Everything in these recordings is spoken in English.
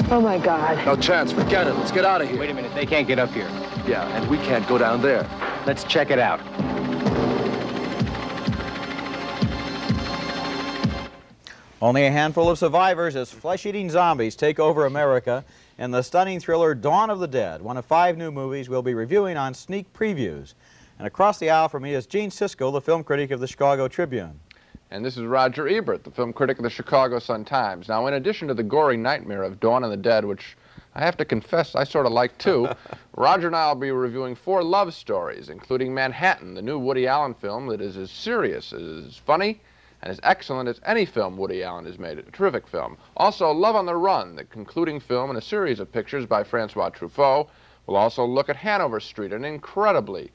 Oh, my God. No chance. Forget it. Let's get out of here. Wait a minute. They can't get up here. Yeah, and we can't go down there. Let's check it out. Only a handful of survivors as flesh-eating zombies take over America in the stunning thriller Dawn of the Dead, one of 5 new movies we'll be reviewing on Sneak Previews. And across the aisle from me is Gene Siskel, the film critic of the Chicago Tribune. And this is Roger Ebert, the film critic of the Chicago Sun-Times. Now, in addition to the gory nightmare of Dawn of the Dead, which I have to confess I sort of like too, Roger and I will be reviewing 4 love stories, including Manhattan, the new Woody Allen film that is as serious, as funny, and as excellent as any film Woody Allen has made. A terrific film. Also, Love on the Run, the concluding film in a series of pictures by Francois Truffaut. We'll also look at Hanover Street, an incredibly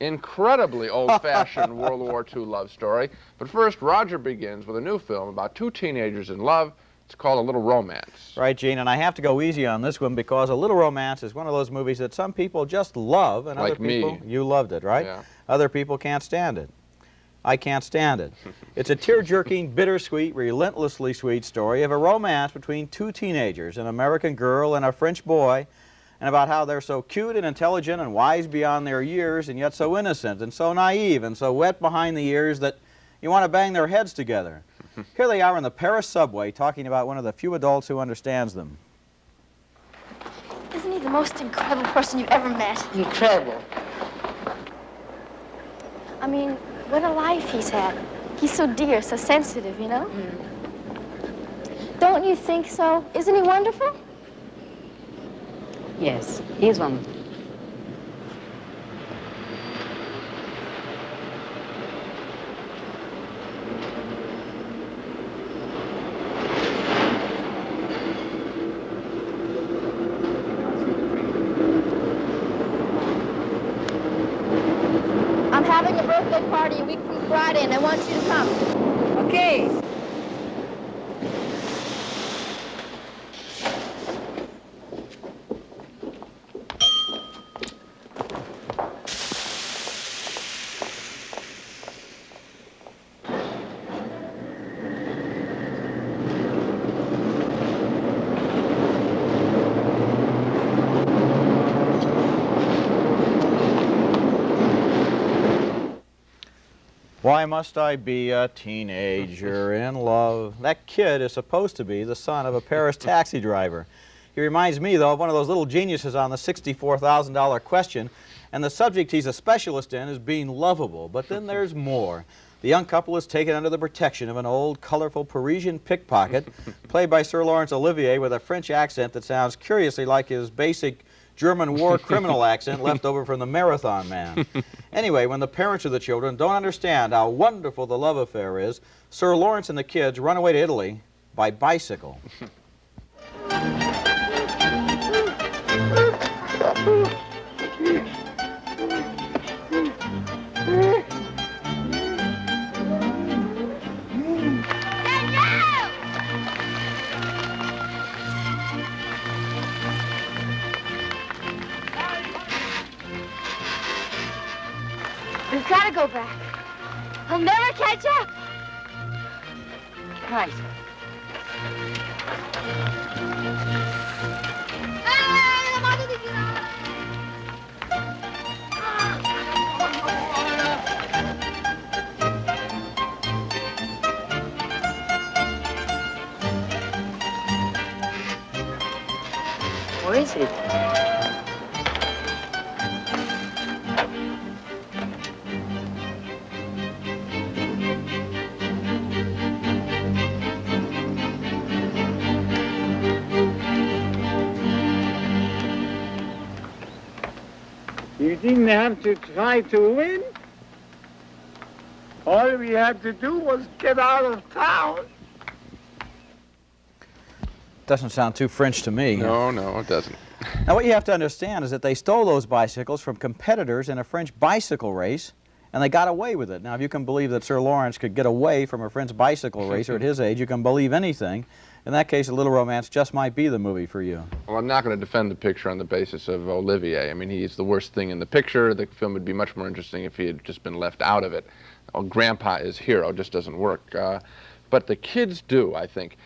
old-fashioned World War II love story. But first, Roger begins with a new film about 2 teenagers in love. It's called A Little Romance. Right, Gene, and I have to go easy on this one because A Little Romance is one of those movies that some people just love, and like other people, me. You loved it, right? Yeah. Other people can't stand it. I can't stand it. It's a tear-jerking, bittersweet, relentlessly sweet story of a romance between 2 teenagers, an American girl and a French boy, and about how they're so cute and intelligent and wise beyond their years and yet so innocent and so naive and so wet behind the ears that you want to bang their heads together. Here they are in the Paris subway talking about one of the few adults who understands them. Isn't he the most incredible person you've ever met? Incredible. I mean, what a life he's had. He's so dear, so sensitive, you know? Don't you think so? Isn't he wonderful? Yes, he is wonderful. I'm having a birthday party a week from Friday, and I want you to come. Okay. Why must I be a teenager in love? That kid is supposed to be the son of a Paris taxi driver. He reminds me, though, of one of those little geniuses on the $64,000 question, and the subject he's a specialist in is being lovable. But then there's more. The young couple is taken under the protection of an old, colorful Parisian pickpocket, played by Sir Laurence Olivier with a French accent that sounds curiously like his basic German war criminal accent left over from the Marathon Man. Anyway, when the parents of the children don't understand how wonderful the love affair is, Sir Lawrence and the kids run away to Italy by bicycle. We've got to go back. He'll never catch up. Right. Where is it? You didn't have to try to win. All we had to do was get out of town. Doesn't sound too French to me. No, no, it doesn't. Now, what you have to understand is that they stole those bicycles from competitors in a French bicycle race, and they got away with it. Now, if you can believe that Sir Lawrence could get away from a French bicycle racer at his age, you can believe anything. In that case, A Little Romance just might be the movie for you. Well, I'm not going to defend the picture on the basis of Olivier. I mean, he's the worst thing in the picture. The film would be much more interesting if he had just been left out of it. Oh, Grandpa is hero just doesn't work. But the kids do, I think.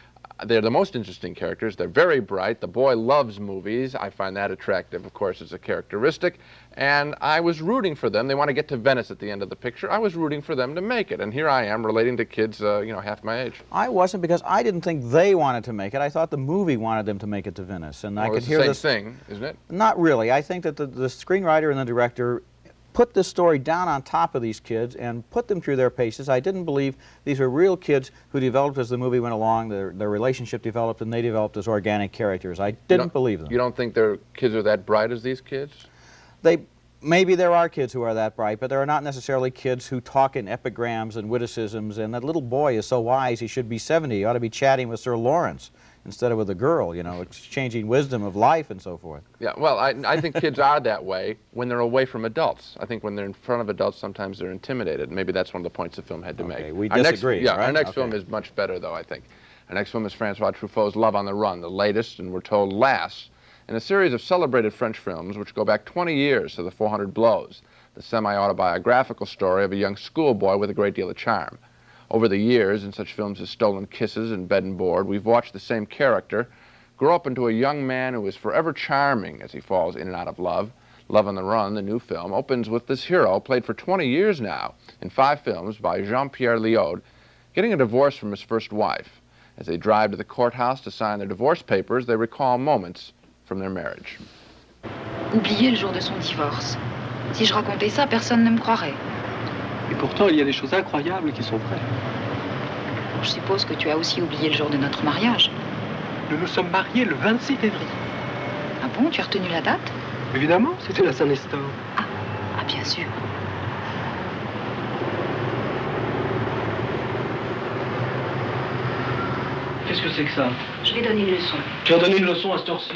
They're the most interesting characters. They're very bright. The boy loves movies. I find that attractive, of course, as a characteristic. And I was rooting for them. They want to get to Venice at the end of the picture. I was rooting for them to make it. And here I am relating to kids, you know, half my age. I wasn't, because I didn't think they wanted to make it. I thought the movie wanted them to make it to Venice. And I could hear this. It's the same thing, isn't it? Not really. I think that the screenwriter and the director put this story down on top of these kids and put them through their paces. I didn't believe these were real kids who developed as the movie went along. Their relationship developed, and they developed as organic characters. I didn't believe them. You don't think their kids are that bright as these kids? Maybe there are kids who are that bright, but there are not necessarily kids who talk in epigrams and witticisms, and that little boy is so wise he should be 70. He ought to be chatting with Sir Lawrence instead of with a girl, you know, exchanging wisdom of life and so forth. Yeah, well, I think kids are that way when they're away from adults. I think when they're in front of adults, sometimes they're intimidated. Maybe that's one of the points the film had to make. We disagree, right? Our next Okay. film is much better, though, I think. Our next film is Francois Truffaut's Love on the Run, the latest, and we're told last, in a series of celebrated French films which go back 20 years to the 400 Blows, the semi-autobiographical story of a young schoolboy with a great deal of charm. Over the years, in such films as Stolen Kisses and Bed and Board, we've watched the same character grow up into a young man who is forever charming as he falls in and out of love. Love on the Run, the new film, opens with this hero, played for 20 years now in 5 films by Jean-Pierre Léaud, getting a divorce from his first wife. As they drive to the courthouse to sign their divorce papers, they recall moments from their marriage. Oubliez le jour de son divorce. Si je racontais ça, personne ne me croirait. Et pourtant, il y a des choses incroyables qui sont vraies. Je suppose que tu as aussi oublié le jour de notre mariage. Nous nous sommes mariés le 26 février. Ah bon, tu as retenu la date? Évidemment, c'était la Saint-Nestor. Ah, bien sûr. Qu'est-ce que c'est que ça? Je vais donner une leçon. Tu as donné une leçon à cette heure-ci.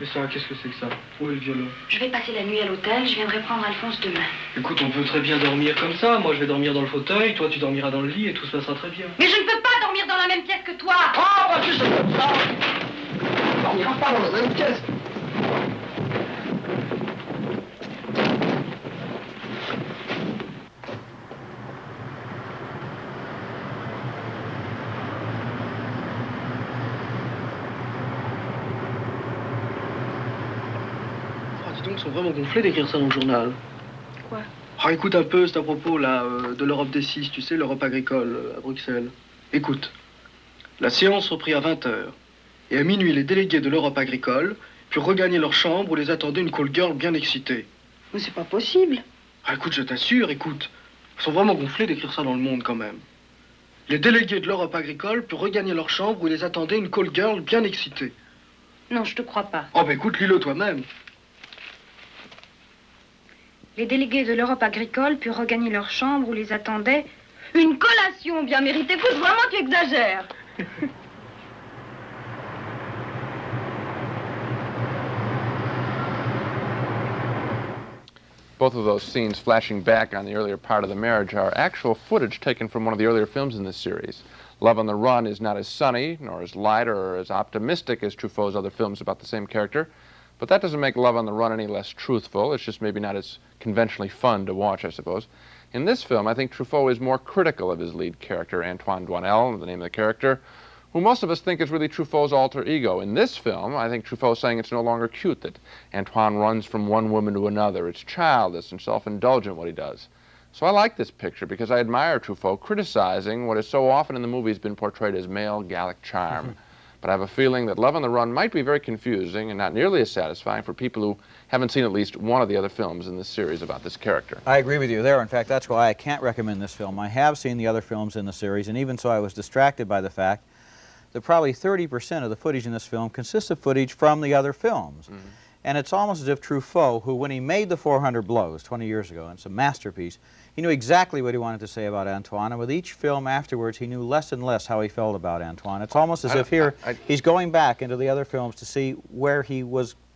Mais ça, qu'est-ce que c'est que ça? Où est le violon? Je vais passer la nuit à l'hôtel, je viendrai prendre Alphonse demain. Écoute, on peut très bien dormir comme ça. Moi, je vais dormir dans le fauteuil, toi, tu dormiras dans le lit et tout se passera très bien. Mais je ne peux pas dormir dans la même pièce que toi! Ah, bah, tu sais comme ça! On dormira pas dans la même pièce. Ils sont vraiment gonflés d'écrire ça dans le journal. Quoi? Ah, écoute un peu, c'est à propos là, de l'Europe des 6, tu sais, l'Europe agricole à Bruxelles. Écoute, la séance reprit à 20h. Et à minuit, les délégués de l'Europe agricole purent regagner leur chambre où les attendait une call girl bien excitée. Mais c'est pas possible. Ah, écoute, je t'assure, écoute. Ils sont vraiment gonflés d'écrire ça dans le Monde quand même. Les délégués de l'Europe agricole purent regagner leur chambre où les attendait une call girl bien excitée. Non, je te crois pas. Oh, bah écoute, lis-le toi-même. Les délégués de l'Europe agricole purent regagner leur chambre où les attendait une collation bien méritée. Écoute, vraiment, tu exagères. Both of those scenes flashing back on the earlier part of the marriage are actual footage taken from one of the earlier films in this series. Love on the Run is not as sunny, nor as light, or as optimistic as Truffaut's other films about the same character, but that doesn't make Love on the Run any less truthful. It's just maybe not as conventionally fun to watch, I suppose. In this film, I think Truffaut is more critical of his lead character, Antoine Doinel, the name of the character, who most of us think is really Truffaut's alter ego. In this film, I think Truffaut's saying it's no longer cute that Antoine runs from one woman to another. It's childish and self-indulgent what he does. So I like this picture because I admire Truffaut criticizing what is so often in the movies been portrayed as male Gallic charm. But I have a feeling that Love on the Run might be very confusing and not nearly as satisfying for people who haven't seen at least one of the other films in this series about this character. I agree with you there. In fact, that's why I can't recommend this film. I have seen the other films in the series, and even so I was distracted by the fact that probably 30% of the footage in this film consists of footage from the other films. And it's almost as if Truffaut, who when he made The 400 Blows 20 years ago, and it's a masterpiece, he knew exactly what he wanted to say about Antoine, and with each film afterwards, he knew less and less how he felt about Antoine. It's almost as if here he's going back into the other films to see where he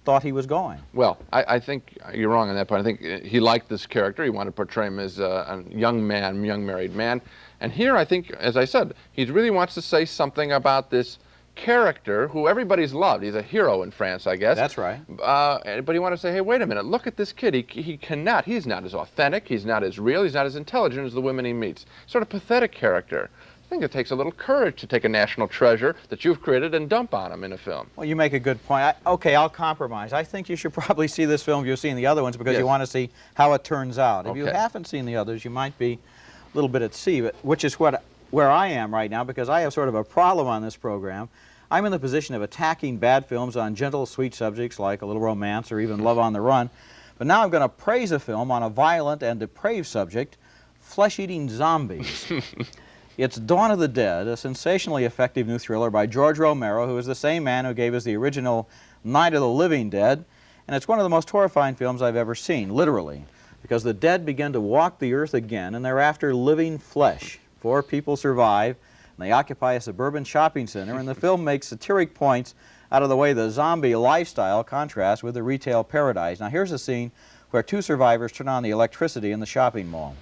thought he was going. Well, I think you're wrong on that point. I think he liked this character. He wanted to portray him as a young man, young married man. And here, I think, as I said, he really wants to say something about this character who everybody's loved. He's a hero in France, I guess. That's right. But he wanted to say, hey, wait a minute, look at this kid. He's not as authentic, he's not as real, he's not as intelligent as the women he meets. Sort of pathetic character. I think it takes a little courage to take a national treasure that you've created and dump on him in a film. Well, you make a good point. Okay, I'll compromise. I think you should probably see this film if you've seen the other ones because you want to see how it turns out. If you haven't seen the others, you might be a little bit at sea, which is where I am right now because I have sort of a problem on this program. I'm in the position of attacking bad films on gentle, sweet subjects like A Little Romance or even Love on the Run. But now I'm going to praise a film on a violent and depraved subject, flesh-eating zombies. It's Dawn of the Dead, a sensationally effective new thriller by George Romero, who is the same man who gave us the original Night of the Living Dead. And it's one of the most horrifying films I've ever seen, literally, because the dead begin to walk the earth again, and they're after living flesh. 4 people survive. And they occupy a suburban shopping center, and the film makes satiric points out of the way the zombie lifestyle contrasts with the retail paradise. Now here's a scene where 2 survivors turn on the electricity in the shopping mall.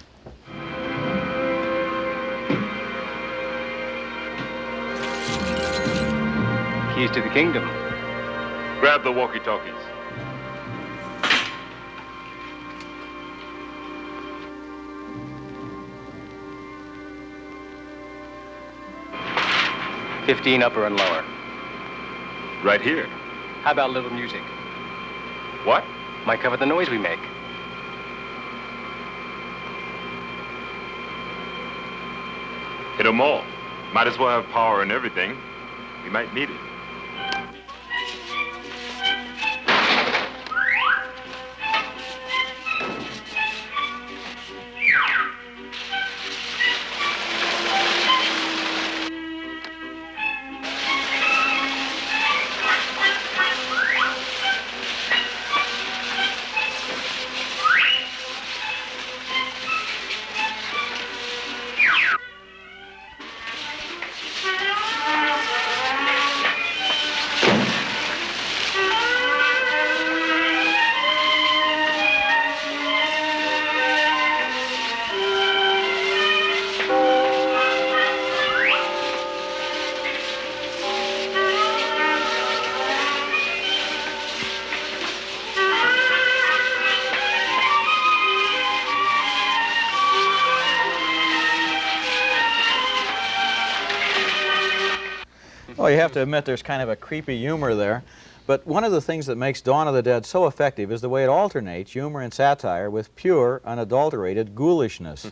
Keys to the kingdom. Grab the walkie-talkies. $15 upper and lower. Right here. How about a little music? What? Might cover the noise we make. Hit 'em all. Might as well have power and everything. We might need it. Well, you have to admit there's kind of a creepy humor there. But one of the things that makes Dawn of the Dead so effective is the way it alternates humor and satire with pure, unadulterated ghoulishness.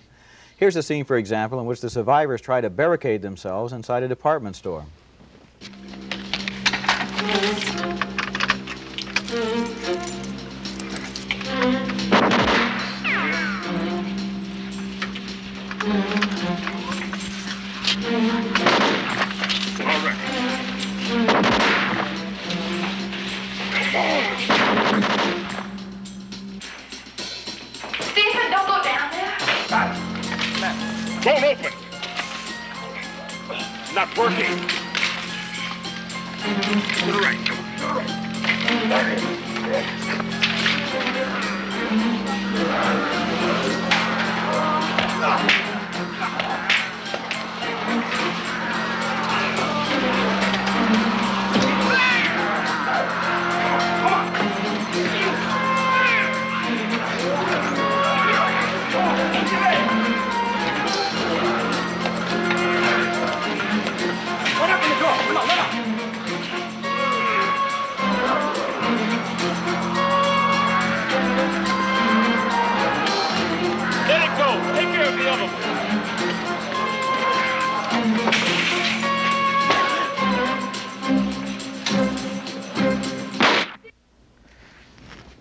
Here's a scene, for example, in which the survivors try to barricade themselves inside a department store. Stephen, don't go down there. Won't open. Not working. To the right.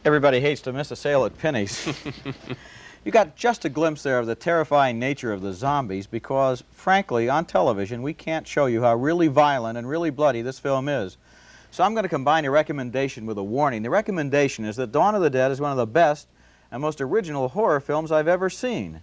Everybody hates to miss a sale at Penny's. You got just a glimpse there of the terrifying nature of the zombies because, frankly, on television, we can't show you how really violent and really bloody this film is. So I'm going to combine a recommendation with a warning. The recommendation is that Dawn of the Dead is one of the best and most original horror films I've ever seen.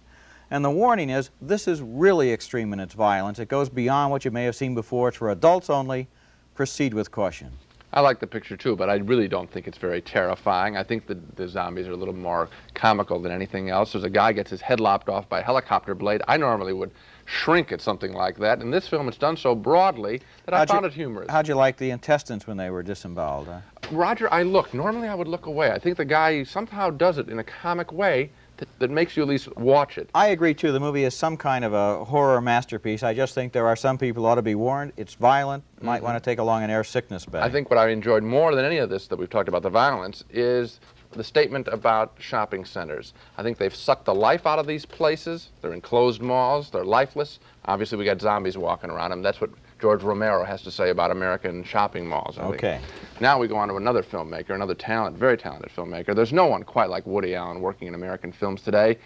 And the warning is, this is really extreme in its violence. It goes beyond what you may have seen before. It's for adults only. Proceed with caution. I like the picture too, but I really don't think it's very terrifying. I think the zombies are a little more comical than anything else. There's a guy gets his head lopped off by a helicopter blade. I normally would shrink at something like that. In this film, it's done so broadly that I found it humorous. How'd you like the intestines when they were disemboweled? Roger, normally I would look away. I think the guy somehow does it in a comic way that makes you at least watch it. I agree, too. The movie is some kind of a horror masterpiece. I just think there are some people who ought to be warned. It's violent. Might want to take along an air sickness bag. I think what I enjoyed more than any of this that we've talked about, the violence, is the statement about shopping centers. I think they've sucked the life out of these places. They're enclosed malls. They're lifeless. Obviously, we got zombies walking around them. That's what George Romero has to say about American shopping malls, I think. Okay. Now we go on to another filmmaker, another very talented filmmaker. There's no one quite like Woody Allen working in American films today.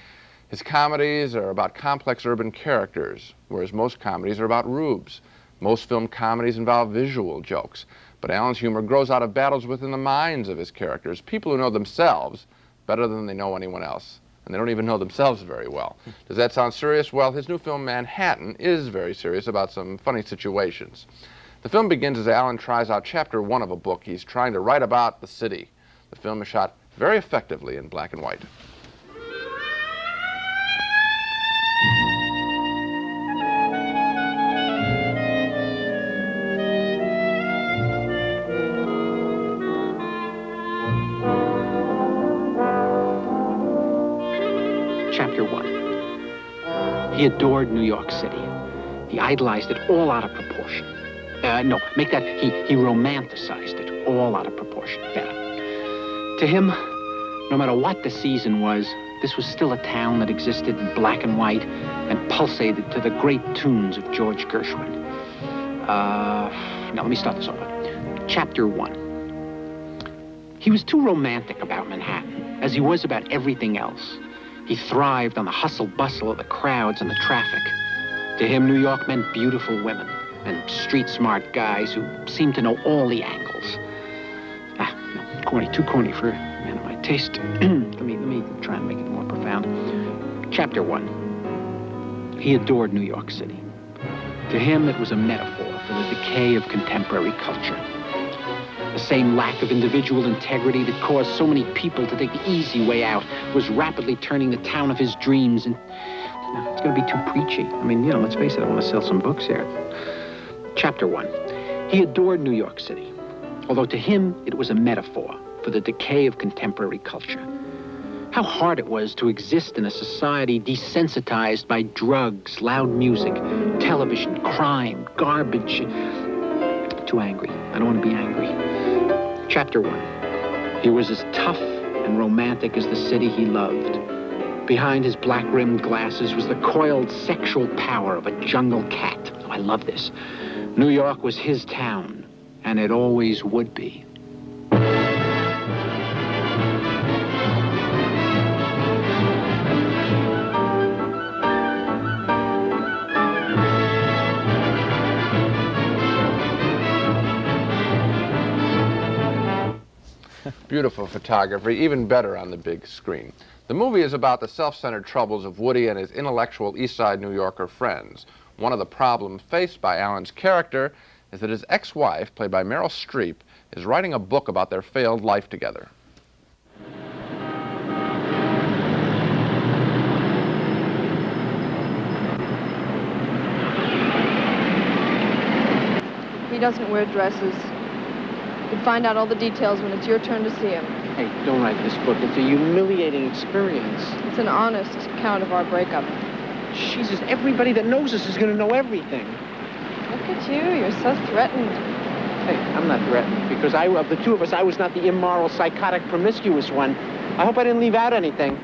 His comedies are about complex urban characters, whereas most comedies are about rubes. Most film comedies involve visual jokes. But Allen's humor grows out of battles within the minds of his characters, people who know themselves better than they know anyone else. And they don't even know themselves very well. Does that sound serious? Well, his new film, Manhattan, is very serious about some funny situations. The film begins as Allen tries out chapter 1 of a book. He's trying to write about the city. The film is shot very effectively in black and white. Chapter 1. He adored New York City. He idolized it all out of proportion. No, make that, he romanticized it all out of proportion. Better. To him, no matter what the season was, this was still a town that existed in black and white and pulsated to the great tunes of George Gershwin. Now let me start this over. Chapter 1. He was too romantic about Manhattan, as he was about everything else. He thrived on the hustle-bustle of the crowds and the traffic. To him, New York meant beautiful women and street-smart guys who seemed to know all the angles. No, corny, too corny for a man of my taste. Let me try and make it more profound. Chapter 1. He adored New York City. To him, it was a metaphor for the decay of contemporary culture. The same lack of individual integrity that caused so many people to take the easy way out was rapidly turning the town of his dreams and... No, it's going to be too preachy. I mean, let's face it, I want to sell some books here. Chapter 1. He adored New York City, although to him it was a metaphor for the decay of contemporary culture. How hard it was to exist in a society desensitized by drugs, loud music, television, crime, garbage. Too angry. I don't want to be angry. Chapter 1. He was as tough and romantic as the city he loved. Behind his black-rimmed glasses was the coiled sexual power of a jungle cat. Oh, I love this. New York was his town, and it always would be. Beautiful photography, even better on the big screen. The movie is about the self-centered troubles of Woody and his intellectual East Side New Yorker friends. One of the problems faced by Allen's character is that his ex-wife, played by Meryl Streep, is writing a book about their failed life together. He doesn't wear dresses. You'll find out all the details when it's your turn to see him. Hey, don't write this book. It's a humiliating experience. It's an honest account of our breakup. Jesus, everybody that knows us is going to know everything. Look at you. You're so threatened. Hey, I'm not threatened, because of the two of us, I was not the immoral, psychotic, promiscuous one. I hope I didn't leave out anything.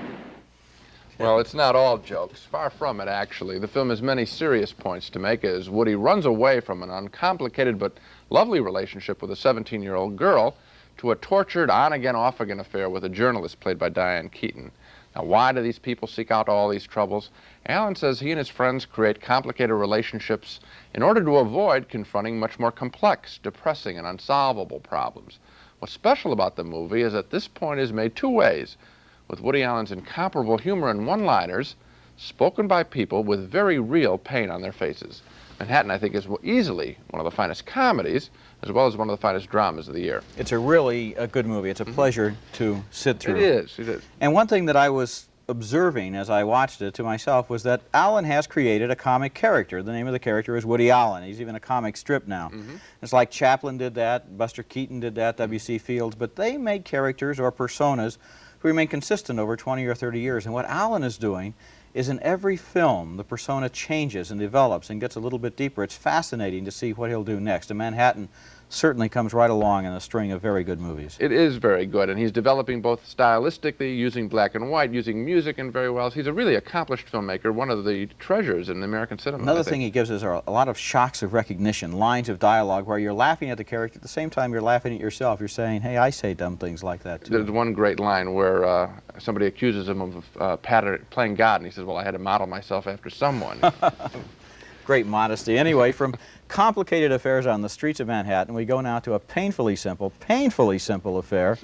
Well, it's not all jokes. Far from it, actually. The film has many serious points to make as Woody runs away from an uncomplicated but lovely relationship with a 17-year-old girl to a tortured on-again, off-again affair with a journalist played by Diane Keaton. Now, why do these people seek out all these troubles? Allen says he and his friends create complicated relationships in order to avoid confronting much more complex, depressing, and unsolvable problems. What's special about the movie is that this point is made two ways, with Woody Allen's incomparable humor and one-liners spoken by people with very real pain on their faces. Manhattan, I think, is easily one of the finest comedies, as well as one of the finest dramas of the year. It's a really good movie. It's a pleasure to sit through. It is, it is. And one thing that I was observing as I watched it to myself was that Allen has created a comic character. The name of the character is Woody Allen. He's even a comic strip now. It's like Chaplin did that, Buster Keaton did that, W.C. Fields, but they made characters or personas who remain consistent over 20 or 30 years. And what Allen is doing is in every film, the persona changes and develops and gets a little bit deeper. It's fascinating to see what he'll do next. And Manhattan certainly comes right along in a string of very good movies. It is very good, and he's developing both stylistically, using black and white, using music, and very well. He's a really accomplished filmmaker, one of the treasures in American cinema. Another thing he gives us are a lot of shocks of recognition, lines of dialogue where you're laughing at the character, at the same time you're laughing at yourself. You're saying, hey, I say dumb things like that too. There's one great line where somebody accuses him of playing God, and he says, well, I had to model myself after someone. Great modesty. Anyway, from complicated affairs on the streets of Manhattan, we go now to a painfully simple affair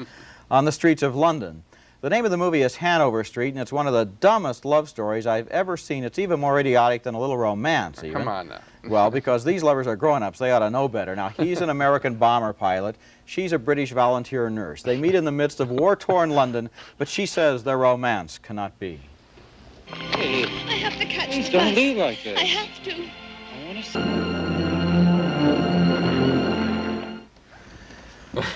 on the streets of London. The name of the movie is Hanover Street, and it's one of the dumbest love stories I've ever seen. It's even more idiotic than A Little Romance, even. Come on now. Well, because these lovers are grown-ups, they ought to know better. Now, he's an American bomber pilot. She's a British volunteer nurse. They meet in the midst of war-torn London, but she says their romance cannot be. Hey, I have to catch this Don't bus. leave like this. I have to. I want to see.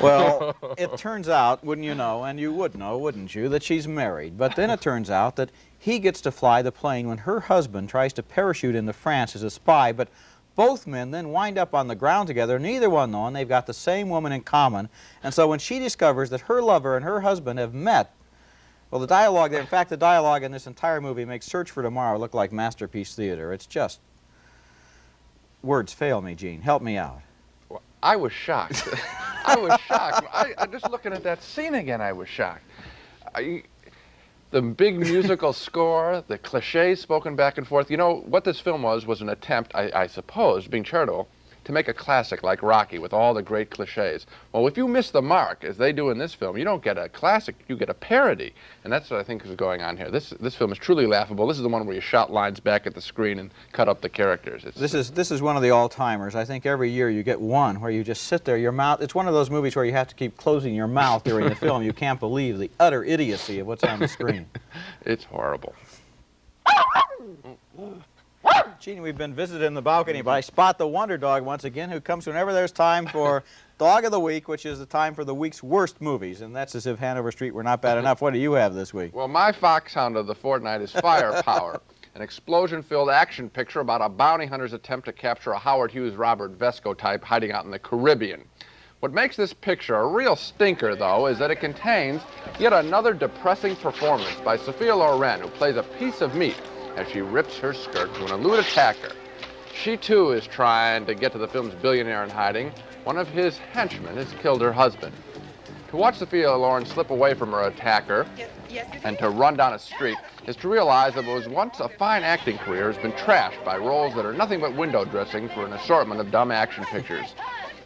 Well, it turns out, wouldn't you know, and you would know, wouldn't you, that she's married. But then it turns out that he gets to fly the plane when her husband tries to parachute into France as a spy, but both men then wind up on the ground together, neither one knowing they've got the same woman in common. And so when she discovers that her lover and her husband have met, well, the dialogue there, in fact, the dialogue in this entire movie makes Search for Tomorrow look like Masterpiece Theater. It's just, words fail me, Gene. Help me out. Well, I was shocked. I was shocked. I just looking at that scene again, I was shocked. The big musical score, the cliches spoken back and forth. You know, what this film was an attempt, I suppose, being charitable, to make a classic like Rocky with all the great cliches. Well, if you miss the mark, as they do in this film, you don't get a classic, you get a parody. And that's what I think is going on here. This film is truly laughable. This is the one where you shout lines back at the screen and cut up the characters. This is one of the all-timers. I think every year you get one where you just sit there, your mouth, it's one of those movies where you have to keep closing your mouth during the film. You can't believe the utter idiocy of what's on the screen. It's horrible. Gene, we've been visited in the balcony by Spot the Wonder Dog once again, who comes whenever there's time for Dog of the Week, which is the time for the week's worst movies, and that's as if Hanover Street were not bad enough. What do you have this week? Well, my foxhound of the fortnight is Firepower, an explosion-filled action picture about a bounty hunter's attempt to capture a Howard Hughes Robert Vesco type hiding out in the Caribbean. What makes this picture a real stinker, though, is that it contains yet another depressing performance by Sophia Loren, who plays a piece of meat as she rips her skirt to an elude attacker. She, too, is trying to get to the film's billionaire in hiding. One of his henchmen has killed her husband. To watch Sophia Loren slip away from her attacker and to run down a street is to realize that what was once a fine acting career has been trashed by roles that are nothing but window dressing for an assortment of dumb action pictures.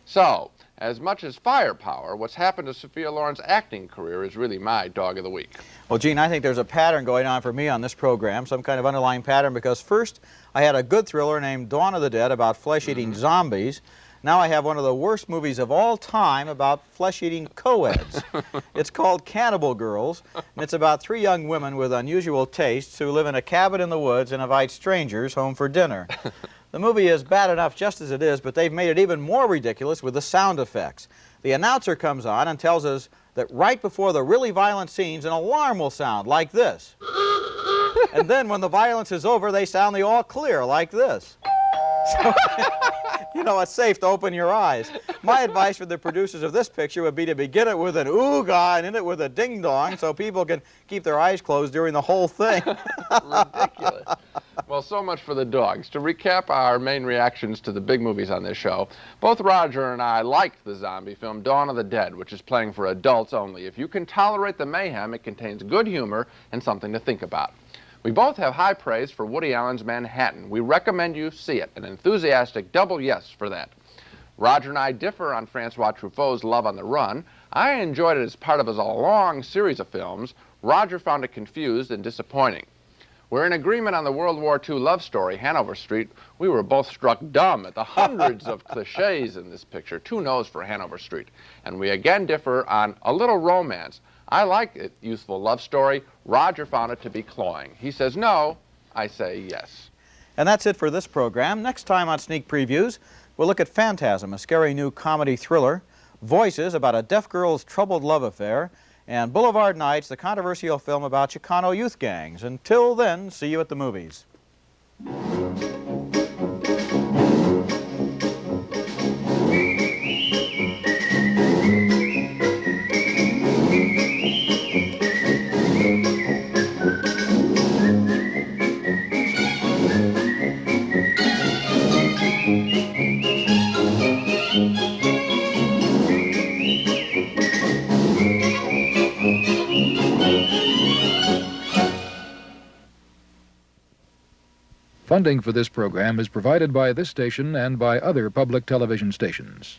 So, as much as Firepower, what's happened to Sophia Loren's acting career is really my Dog of the Week. Well, Gene, I think there's a pattern going on for me on this program, some kind of underlying pattern, because first I had a good thriller named Dawn of the Dead about flesh-eating zombies. Now I have one of the worst movies of all time about flesh-eating co-eds. It's called Cannibal Girls, and it's about three young women with unusual tastes who live in a cabin in the woods and invite strangers home for dinner. The movie is bad enough just as it is, but they've made it even more ridiculous with the sound effects. The announcer comes on and tells us that right before the really violent scenes, an alarm will sound like this. And then when the violence is over, they sound the all clear like this. So, you know, it's safe to open your eyes. My advice for the producers of this picture would be to begin it with an ooga and end it with a ding-dong so people can keep their eyes closed during the whole thing. Ridiculous. Well, so much for the dogs. To recap our main reactions to the big movies on this show, both Roger and I liked the zombie film Dawn of the Dead, which is playing for adults only. If you can tolerate the mayhem, it contains good humor and something to think about. We both have high praise for Woody Allen's Manhattan. We recommend you see it. An enthusiastic double yes for that. Roger and I differ on Francois Truffaut's Love on the Run. I enjoyed it as part of a long series of films. Roger found it confused and disappointing. We're in agreement on the World War II love story, Hanover Street. We were both struck dumb at the hundreds of cliches in this picture. 2 no's for Hanover Street. And we again differ on A Little Romance. I like it, youthful love story. Roger found it to be cloying. He says no, I say yes. And that's it for this program. Next time on Sneak Previews, we'll look at Phantasm, a scary new comedy thriller, Voices, about a deaf girl's troubled love affair, and Boulevard Nights, the controversial film about Chicano youth gangs. Until then, see you at the movies. Funding for this program is provided by this station and by other public television stations.